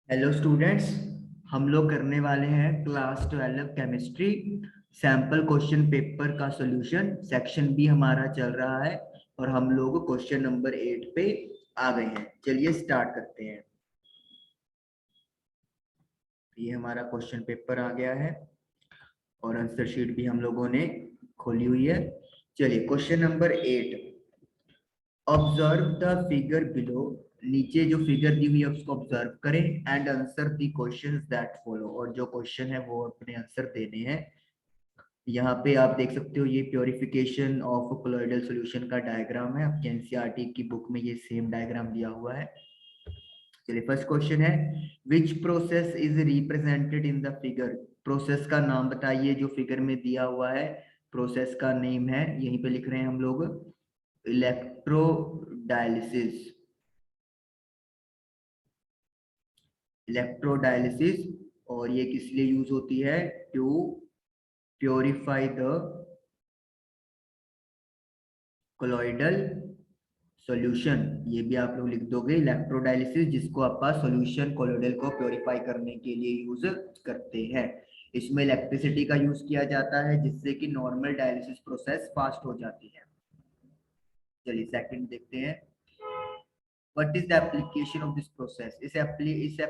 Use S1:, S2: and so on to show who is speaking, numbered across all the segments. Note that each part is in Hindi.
S1: Hello students. हम लोग करने वाले हैं class 12 chemistry sample question paper का सॉल्यूशन। सेक्शन बी हमारा चल रहा है और हम लोग क्वेश्चन नंबर 8 पे आ गए हैं। चलिए स्टार्ट करते हैं। ये हमारा क्वेश्चन पेपर आ गया है और आंसर शीट भी हम लोगों ने खोली हुई है। चलिए question number 8, observe the figure below. नीचे जो फिगर दी हुई है उसको ऑब्जर्व करें and answer the questions that follow, और जो क्वेश्चन है वो अपने आंसर देने हैं। यहाँ पे आप देख सकते हो ये प्योरिफिकेशन ऑफ कोलोइडल सॉल्यूशन का डायग्राम है। आपके एनसीईआरटी की बुक में ये सेम डायग्राम दिया हुआ है। चलिए फर्स्ट क्वेश्चन है, which process is represented in the figure. Process का नाम बताइए जो फिगर में दिया हुआ है। प्रोसेस का नेम है, यहीं पे लिख रहे हैं हम लोग, इलेक्ट्रोडायलिसिस। इलेक्ट्रोडायलिसिस, और ये किस लिए यूज होती है? To purify the colloidal solution. ये भी आप लोग लिख दोगे, इलेक्ट्रोडायलिसिस जिसको आप सॉल्यूशन कोलोइडल को प्योरीफाई करने के लिए यूज करते हैं। इसमें इलेक्ट्रिसिटी का यूज किया जाता है जिससे कि नॉर्मल डायलिसिस प्रोसेस फास्ट हो जाती है। चलिए सेकंड देखते हैं, what is the application of this process. इस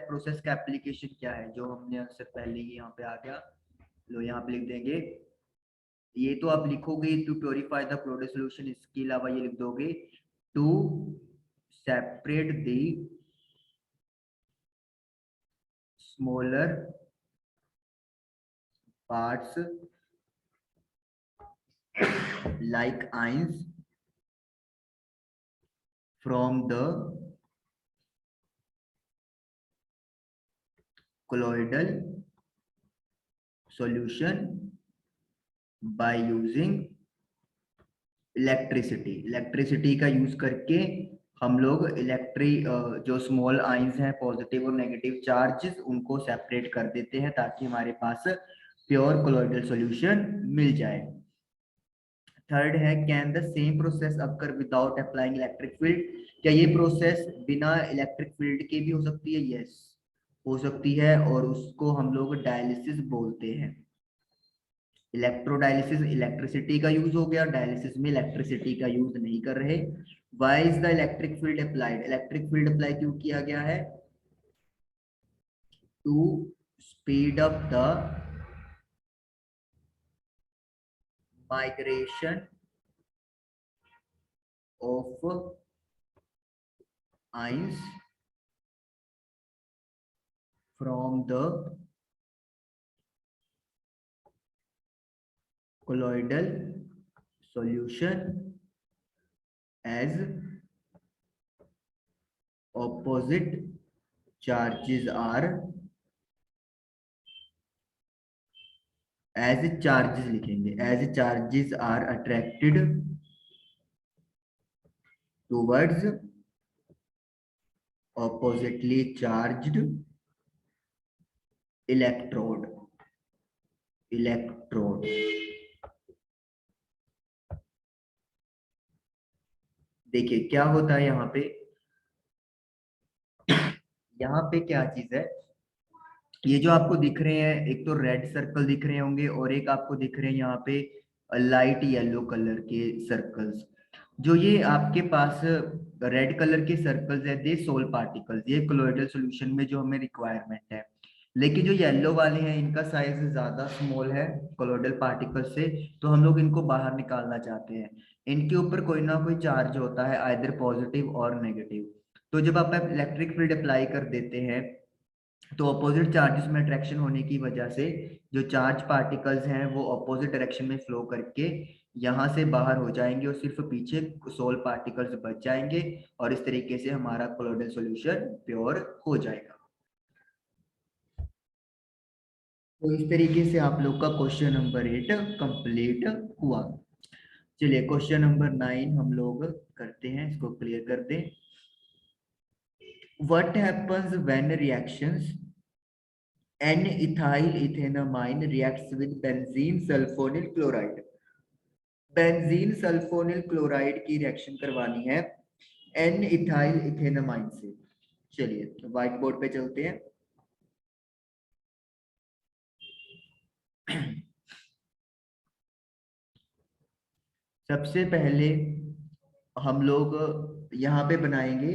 S1: प्रोसेस का एप्लीकेशन क्या है, जो हमने आंसर पहले ही यहाँ पे आ गया। लो यहाँ पे लिख देंगे, ये तो आप लिखोगे to purify the chloride solution, इसके अलावा ये लिख दोगे to separate the smaller parts like ions from the colloidal solution by using electricity. Electricity का यूज करके हम लोग जो स्मॉल आइंस हैं, पॉजिटिव और नेगेटिव चार्जेस, उनको सेपरेट कर देते हैं ताकि हमारे पास प्योर कोलॉइडल सॉल्यूशन मिल जाए। थर्ड है, can the same process occur without applying electric field. क्या ये प्रोसेस बिना इलेक्ट्रिक फील्ड के भी हो सकती है? यस, हो सकती है, और उसको हम लोग डायलिसिस बोलते हैं। इलेक्ट्रोडायलिसिस इलेक्ट्रिसिटी का यूज हो गया, डायलिसिस में इलेक्ट्रिसिटी का यूज नहीं कर रहे। Why is the electric field applied. Electric field apply क्यों किया गया है? To speed up the migration of ions from the colloidal solution as opposite charges are, as charges लिखेंगे, as charges are attracted towards oppositely charged electrode। देखिए क्या होता है यहाँ पे, यहाँ पे क्या चीज है, ये जो आपको दिख रहे हैं, एक तो रेड सर्कल दिख रहे होंगे और एक आपको दिख रहे हैं यहाँ पे लाइट येलो कलर के सर्कल्स। जो ये आपके पास रेड कलर के सर्कल्स है, दे सोल पार्टिकल्स, ये कोलोइडल सॉल्यूशन में जो हमें रिक्वायरमेंट है। लेकिन जो येलो वाले हैं इनका साइज ज्यादा स्मॉल है कोलोइडल पार्टिकल से, तो हम लोग इनको बाहर निकालना चाहते हैं। इनके ऊपर कोई ना कोई चार्ज होता है, आइदर पॉजिटिव और नेगेटिव। तो जब आप इलेक्ट्रिक फील्ड अप्लाई कर देते हैं तो अपोजिट चार्जेस में अट्रैक्शन होने की वजह से जो चार्ज पार्टिकल्स हैं वो अपोजिट डायरेक्शन में फ्लो करके यहाँ से बाहर हो जाएंगे और सिर्फ पीछे सोल पार्टिकल्स बच जाएंगे, और इस तरीके से हमारा कोलोइडल सॉल्यूशन प्योर हो जाएगा। तो इस तरीके से आप लोग का क्वेश्चन नंबर 8 कंप्लीट हुआ। चलिए क्वेश्चन नंबर 9 हम लोग करते हैं, इसको क्लियर कर दें। What happens when reactions N-ethyl ethanamine reacts with benzene sulfonyl chloride। Benzene sulphonyl chloride की रिएक्शन करवानी है N-ethyl ethanamine से। चलिए व्हाइट बोर्ड पे चलते हैं। सबसे पहले हम लोग यहाँ पे बनाएंगे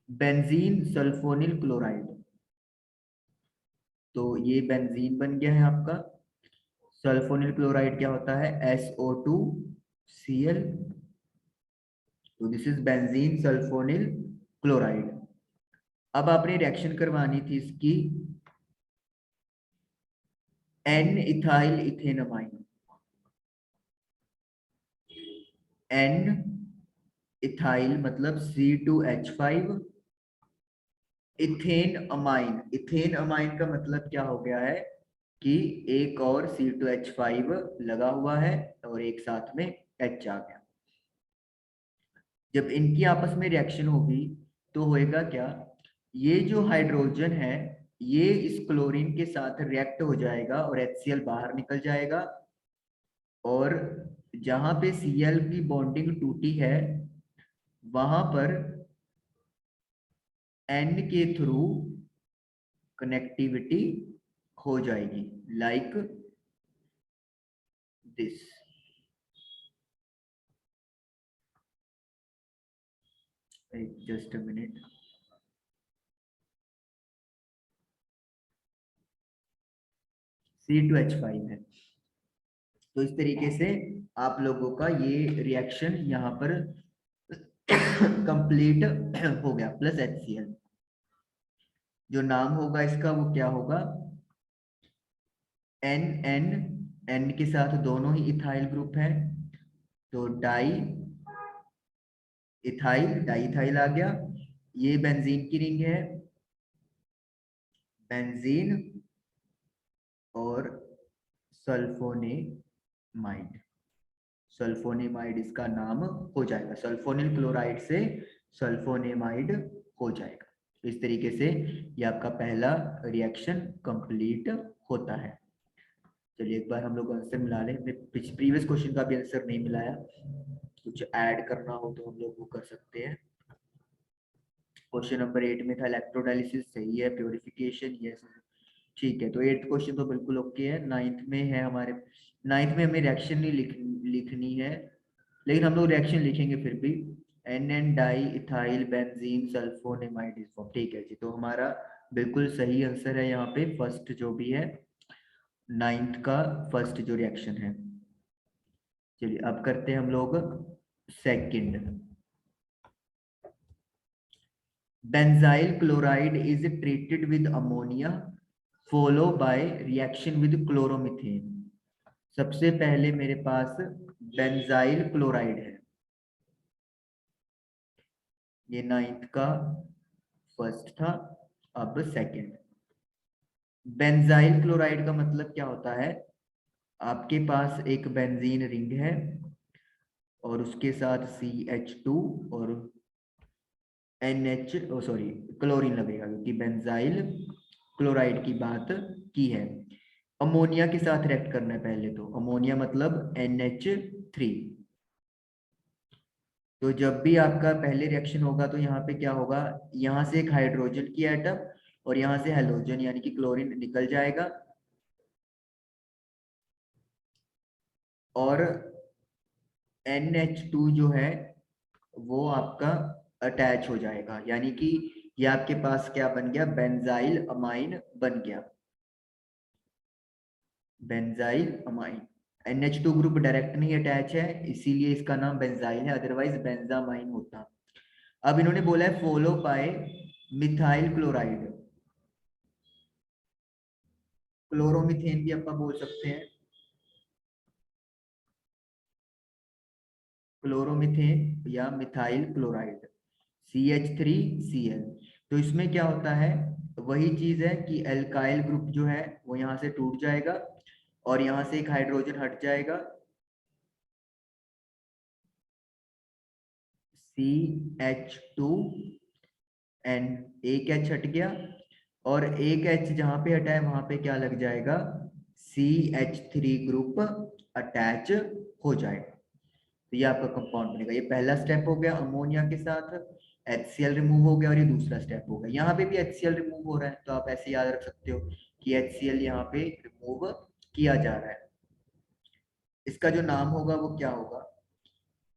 S1: बेंजीन सल्फोनिल क्लोराइड। तो ये बेंजीन बन गया है आपका। सल्फोनिल क्लोराइड क्या होता है? SO2Cl। तो this is benzene sulphonyl chloride. अब आपने रिएक्शन करवानी थी इसकी एन इथाइल इथेनमाइन। एन इथाइल मतलब C2H5। Ethane amine, ethane amine का मतलब क्या हो गया है कि एक और C2H5 लगा हुआ है और एक साथ में H आ गया। जब इनकी आपस में रिएक्शन होगी तो होएगा क्या, ये जो हाइड्रोजन है ये इस क्लोरीन के साथ रिएक्ट हो जाएगा और HCl बाहर निकल जाएगा। और जहां पे Cl की बॉन्डिंग टूटी है वहां पर N के थ्रू कनेक्टिविटी हो जाएगी, like this. Just a minute. C2H5 है। तो इस तरीके से आप लोगों का ये रिएक्शन यहाँ पर कंप्लीट हो गया, प्लस HCl। जो नाम होगा इसका वो क्या होगा? एन एन, एन के साथ दोनों ही इथाइल ग्रुप है तो डाई इथाइल, डाई इथाइल आ गया। ये बेंजीन की रिंग है, बेंजीन और सल्फोनेमाइड। सल्फोनेमाइड इसका नाम हो जाएगा, सल्फोनिल क्लोराइड से सल्फोनेमाइड हो जाएगा। इस तरीके से ये आपका पहला रिएक्शन कंप्लीट होता है। चलिए एक बार हम लोग आंसर मिला लें। प्रीवियस क्वेश्चन का भी आंसर नहीं मिलाया, कुछ ऐड करना हो तो हम लोग वो कर सकते हैं। क्वेश्चन नंबर 8 में था इलेक्ट्रोडायलिसिस, सही है। प्योरिफिकेशन, यस, ठीक है। तो 8th क्वेश्चन तो बिल्कुल ओके है। 9th में है हमारे, 9th में हमें रिएक्शन नहीं लिखनी है, लेकिन हम लोग रिएक्शन लिखेंगे फिर भी। N N di ethyl benzene sulphonamide is form. ठीक है जी, तो हमारा बिल्कुल सही आंसर है यहाँ पे फर्स्ट जो भी है, 9th का फर्स्ट जो रिएक्शन है। चलिए अब करते हैं हम लोग second. Benzyl chloride is treated with ammonia follow by reaction with chloromethane. सबसे पहले मेरे पास बेंजाइल क्लोराइड है, ये 9th का फर्स्ट था। अब सेकंड, बेंजाइल क्लोराइड का मतलब क्या होता है? आपके पास एक बेंजीन रिंग है और उसके साथ CH2 और NH, सॉरी क्लोरीन लगेगा क्योंकि बेंजाइल क्लोराइड की बात की है। अमोनिया के साथ रिएक्ट करना है पहले, तो अमोनिया मतलब NH3। तो जब भी आपका पहले रिएक्शन होगा तो यहाँ पे क्या होगा, यहाँ से एक हाइड्रोजन की एटम और यहाँ से हेलोजन यानी कि क्लोरीन निकल जाएगा और NH2 जो है वो आपका अटैच हो जाएगा, यानी कि ये आपके पास क्या बन गया, बेंजाइल अमाइन बन गया। Benzyl amine, NH2 group direct नहीं अटैच है इसीलिए इसका नाम बेंजाइल है, अदरवाइज बेंजामाइन होता। अब इन्होंने बोला है follow by methyl chloride. Chloromethane भी ਆਪਾਂ बोल सकते हैं, क्लोरोमीथेन या मिथाइल क्लोराइड CH3Cl। तो इसमें क्या होता है, वही चीज है कि एल्काइल ग्रुप जो है वो यहाँ से टूट जाएगा और यहाँ से एक हाइड्रोजन हट जाएगा, CH2 एक H हट गया और एक H जहां पे हटा है वहां पे क्या लग जाएगा, CH3 ग्रुप अटैच हो जाएगा। तो ये आपका कंपाउंड बनेगा। ये पहला स्टेप हो गया अमोनिया के साथ, HCl रिमूव हो गया और ये दूसरा स्टेप हो गया। यहाँ पे भी HCl रिमूव हो रहा है तो आप ऐसे याद रख सकते हो कि HCl यहाँ पे रिमूव किया जा रहा है। इसका जो नाम होगा वो क्या होगा,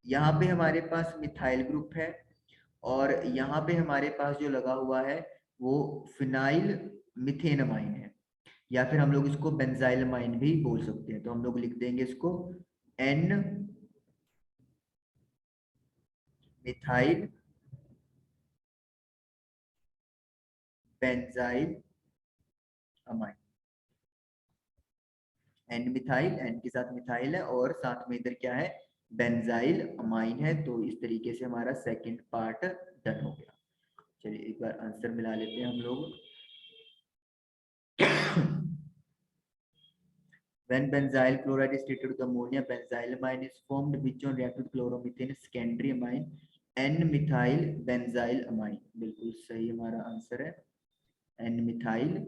S1: यहाँ पे हमारे पास मिथाइल ग्रुप है और यहाँ पे हमारे पास जो लगा हुआ है वो फिनाइल मिथेनमाइन है, या फिर हम लोग इसको बेंजाइलमाइन भी बोल सकते हैं। तो हम लोग लिख देंगे इसको N methyl benzyl amine. N methyl, N के साथ मिथाइल है और साथ में इधर क्या है, बेंजाइल अमाइन है। तो इस तरीके से हमारा सेकंड पार्ट डन हो गया। चलिए एक बार आंसर मिला लेते हैं हम लोग। When benzyl chloride is treated with ammonia, benzylamine is formed, which one react with chloromethane secondary amine N-methyl benzyl amine। बिल्कुल सही हमारा आंसर है N-methyl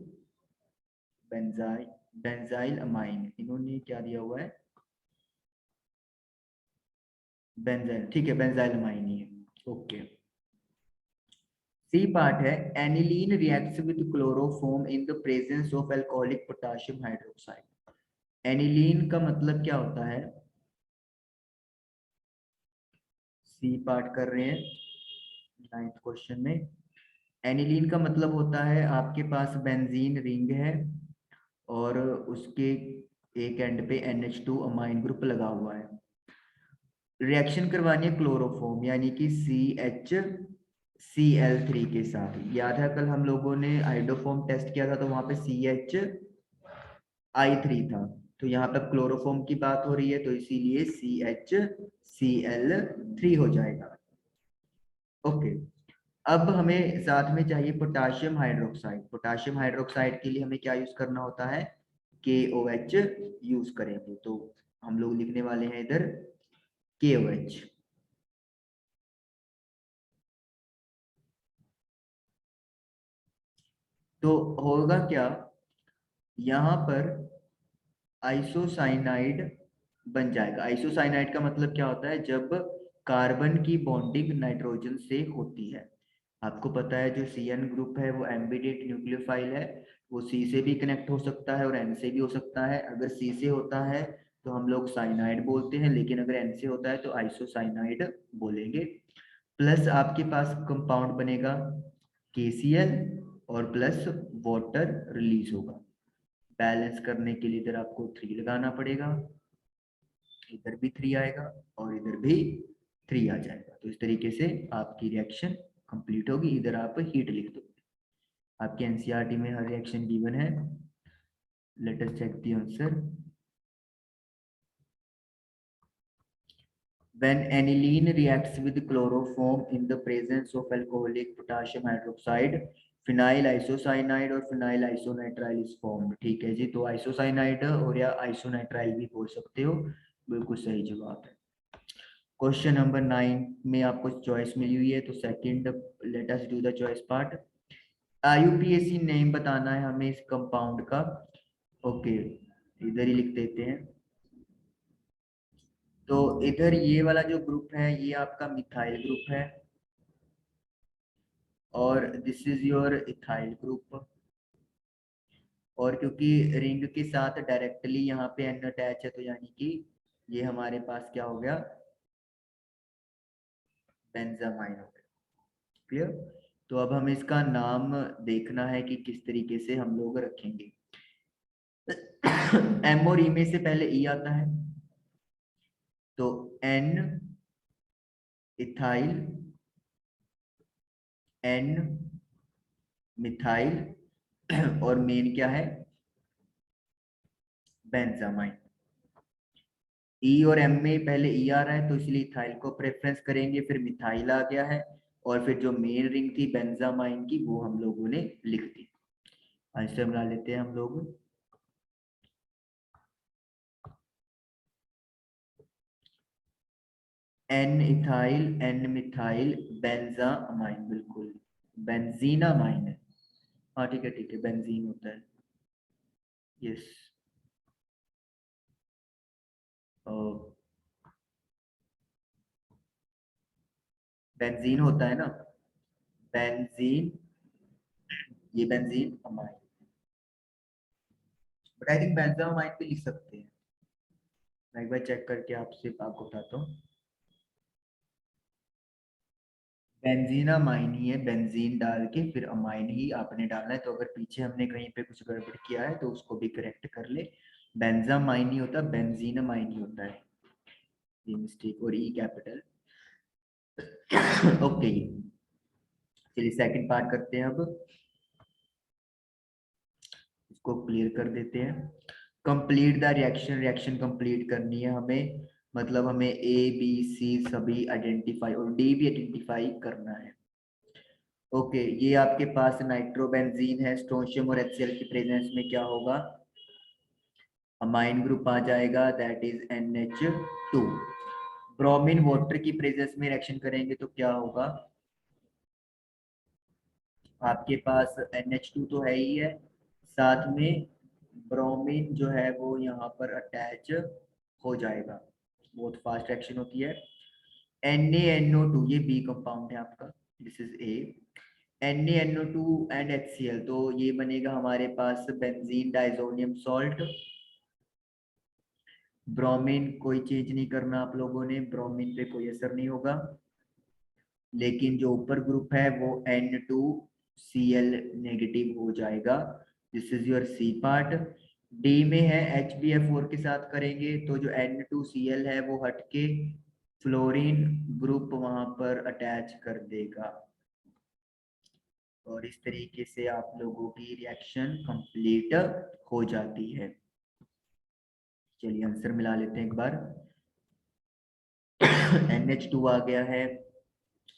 S1: benzyl amine। इन्होंने क्या दिया हुआ है, बेंजाइल, ठीक है बेंजाइल अमाइन ही है। ओके, सी पार्ट है aniline reacts with chloroform in the presence of alcoholic potassium hydroxide. Aniline का मतलब क्या होता है, सी पार्ट कर रहे हैं 9th क्वेश्चन में। एनिलीन का मतलब होता है आपके पास बेंजीन रिंग है और उसके एक एंड पे NH2 अमाइन ग्रुप लगा हुआ है। रिएक्शन करवानी है क्लोरोफॉर्म यानी कि CHCl3 के साथ। याद है कल हम लोगों ने हाइड्रोफॉर्म टेस्ट किया था तो वहां पे CHI3 था, तो यहाँ पे क्लोरोफॉर्म की बात हो रही है तो इसीलिए CHCl3 हो जाएगा। ओके, अब हमें साथ में चाहिए पोटाशियम हाइड्रोक्साइड। पोटाशियम हाइड्रोक्साइड के लिए हमें क्या यूज करना होता है, KOH यूज करेंगे। तो हम लोग लिखने वाले हैं इधर KOH। तो होगा क्या, यहाँ पर आइसोसाइनाइड बन जाएगा। आइसोसाइनाइड का मतलब क्या होता है, जब कार्बन की बॉन्डिंग नाइट्रोजन से होती है। आपको पता है जो CN ग्रुप है वो एम्बिडेट न्यूक्लियोफाइल है, वो C से भी कनेक्ट हो सकता है और N से भी हो सकता है। अगर C से होता है तो हम लोग साइनाइड बोलते हैं, लेकिन अगर N से होता है तो आइसोसाइनाइड बोलेंगे। प्लस आपके पास कंपाउंड बनेगा KCl और प्लस वाटर रिलीज होगा। बैलेंस करने के लिए इधर आपको 3 लगाना पड़ेगा, इधर भी 3 आएगा और इधर भी 3 आ जाएगा। तो इस तरीके से आपकी रिएक्शन कंप्लीट होगी। इधर आप हीट लिख दो, आपके एनसीईआरटी में हर रिएक्शन गिवन है। Let us check the answer. When aniline reacts with chloroform in the presence of alcoholic potassium hydroxide, phenyl isocyanide और फिनाइल आइसोनाइट्राइल इज फॉर्म्ड। ठीक है जी, तो आइसोसाइनाइड और या आइसोनाइट्राइल भी बोल सकते हो, बिल्कुल सही जवाब है। क्वेश्चन नंबर 9 में आपको चॉइस मिली हुई है, तो second let us do the choice part. IUPAC name बताना है हमें इस कंपाउंड का। ओके, इधर ही लिख देते हैं। तो इधर ये वाला जो ग्रुप है ये आपका मिथाइल ग्रुप है और this is your ethyl group. और क्योंकि रिंग के साथ डायरेक्टली यहाँ पे N अटैच है तो यानी कि ये हमारे पास क्या हो गया, बेंजामाइन हो गया। क्लियर। तो अब हमें इसका नाम देखना है कि किस तरीके से हम लोग रखेंगे। M और E में से पहले E आता है, तो N इथाइल, N मिथाइल और मेन क्या है, बेंजामाइन। ई और एम में पहले ई आ रहा है तो इसलिए इथाइल को प्रेफरेंस करेंगे, फिर मिथाइल आ गया है और फिर जो मेन रिंग थी बेंजामाइन की वो हम लोगों ने लिख दी। आंसर बना लेते हैं हम लोग। एन इथाइल, एन मिथाइल, बेंजामाइन, बिल्कुल बेंजीनामाइन है। हाँ ठीक है बेंजीन होता है। यस, बेंजीन होता है ना, बेंजीन, ये benzene amine. But I think benzamine भी लिख सकते हैं, मैं एक बार चेक करके आपसे आपको बताता हूँ। बेंजीन अमाइन ही है, बेंजीन डाल के फिर अमाइन ही आपने डालना है। तो अगर पीछे हमने कहीं पे कुछ गड़बड़ किया है तो उसको भी करेक्ट कर ले। बेंजामाइन ही होता है, बेंजीन अमाइन ही होता है, ये मिस्टेक और ई कैपिटल। ओके, चलिए सेकंड पार्ट करते हैं अब, इसको क्लियर कर देते हैं। Complete the reaction, reaction complete करनी है हमें, मतलब हमें ए बी सी सभी आइडेंटिफाई और डी भी आइडेंटिफाई करना है। ओके, ये आपके पास नाइट्रोबेंजीन है, स्ट्रोंशियम और HCl की प्रेजेंस में क्या होगा, अमाइन ग्रुप आ जाएगा, that is NH2। Bromine water की प्रेजेंस में रिएक्शन करेंगे तो क्या होगा, आपके पास NH2 तो है ही है, साथ में ब्रोमीन जो है वो यहाँ पर अटैच हो जाएगा, बहुत फास्ट रिएक्शन होती है। NaNO2 ये बी कंपाउंड है आपका, this is a. NaNO2 and HCl, तो ये बनेगा हमारे पास बेंजीन डाइजोनियम सॉल्ट। ब्रोमीन कोई चेंज नहीं करना आप लोगों ने, ब्रोमीन पे कोई असर नहीं होगा, लेकिन जो ऊपर ग्रुप है वो N2Cl नेगेटिव हो जाएगा, this is your C part. D में है HbF4 के साथ करेंगे तो जो N2Cl है वो हटके फ्लोरीन ग्रुप वहां पर अटैच कर देगा, और इस तरीके से आप लोगों की रिएक्शन कंप्लीट हो जाती है। चलिए आंसर मिला लेते हैं एक बार। NH2 आ गया है,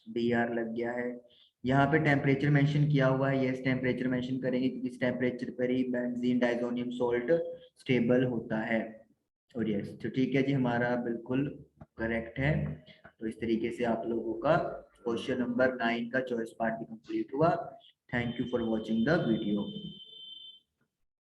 S1: Br लग गया है, यहाँ पे टेम्परेचर मेंशन किया हुआ है, यस टेम्परेचर मेंशन करेंगे क्योंकि इस टेम्परेचर पर ही बेंजीन डाइजोनियम सॉल्ट स्टेबल होता है। और यस, तो ठीक है जी, हमारा बिल्कुल करेक्ट है। तो इस तरीके से आप लोगों का क्वेश्चन नंबर 9 का चॉइस पार्ट भी कंप्लीट हुआ। Thank you for watching the video.